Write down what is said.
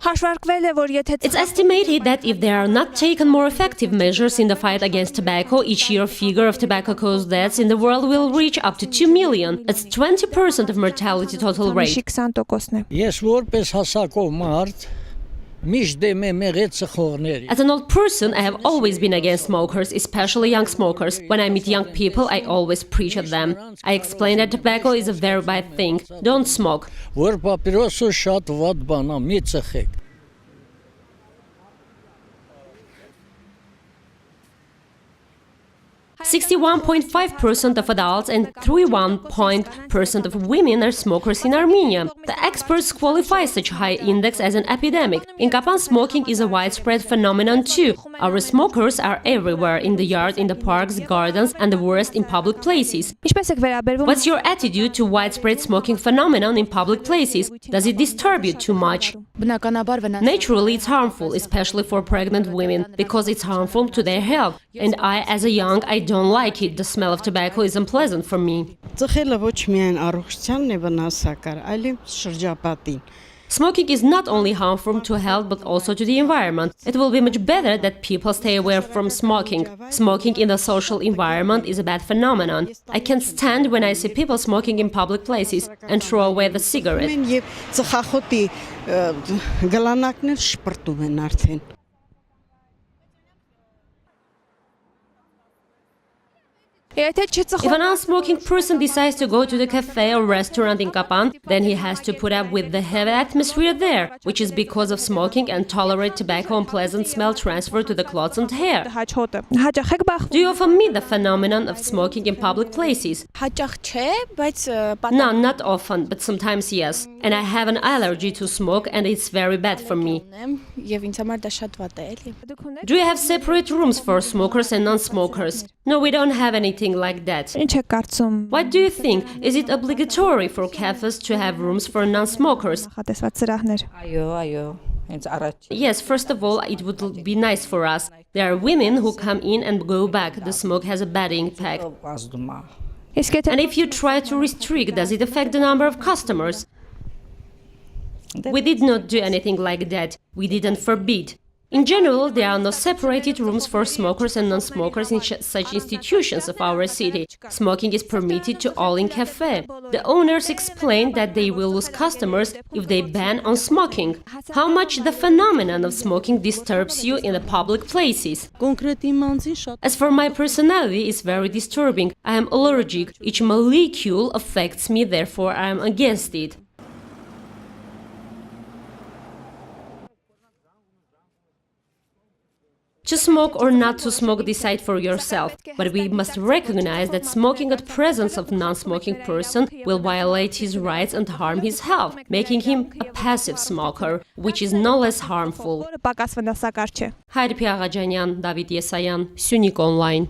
It's estimated that if there are not taken more effective measures in the fight against tobacco, each year figure of tobacco-caused deaths in the world will reach up to 2 million. It's 20% of mortality total rate. Ես որպես հասակով մարդ միշտ դեմ եմ եղել ծխողների։ As an old person, I have always been against smokers, especially young smokers. When I meet young people, I always preach at them. I explain that tobacco is a very bad thing. Don't smoke. Որ պապիրոսը շատ վատ բան է, մի ծխեք։ 61.5% of adults and 31% of women are smokers in Armenia. The experts qualify such high index as an epidemic. In Kapan, smoking is a widespread phenomenon too. Our smokers are everywhere, in the yard, in the parks, gardens, and the worst, in public places. What's your attitude to widespread smoking phenomenon in public places? Does it disturb you too much? Naturally, it's harmful, especially for pregnant women, because it's harmful to their health. And as a young, I don't like it. The smell of tobacco is unpleasant for me. Smoking is not only harmful to health but also to the environment. It will be much better that people stay away from smoking. Smoking in the social environment is a bad phenomenon. I can't stand when I see people smoking in public places and throw away the cigarette. If an unsmoking person decides to go to the cafe or restaurant in Kapan, then he has to put up with the heavy atmosphere there, which is because of smoking, and tolerate tobacco unpleasant smell transferred to the clothes and hair. Do you often meet the phenomenon of smoking in public places? No, not often, but sometimes yes. And I have an allergy to smoke and it's very bad for me. Do you have separate rooms for smokers and non-smokers? No, we don't have anything like that. What do you think? Is it obligatory for cafes to have rooms for non-smokers? Yes, first of all, it would be nice for us. There are women who come in and go back. The smoke has a bad impact. And if you try to restrict, does it affect the number of customers? We did not do anything like that. We didn't forbid. In general, there are no separated rooms for smokers and non-smokers in such institutions of our city. Smoking is permitted to all in cafe. The owners explain that they will lose customers if they ban on smoking. How much the phenomenon of smoking disturbs you in the public places? As for my personality, it's very disturbing. I am allergic. Each molecule affects me, therefore I am against it. To smoke or not to smoke, decide for yourself. But we must recognize that smoking at presence of non-smoking person will violate his rights and harm his health, making him a passive smoker, which is no less harmful. Հայր Փիաղաջանյան, Դավիթ Եսայան, Սյունիք Online.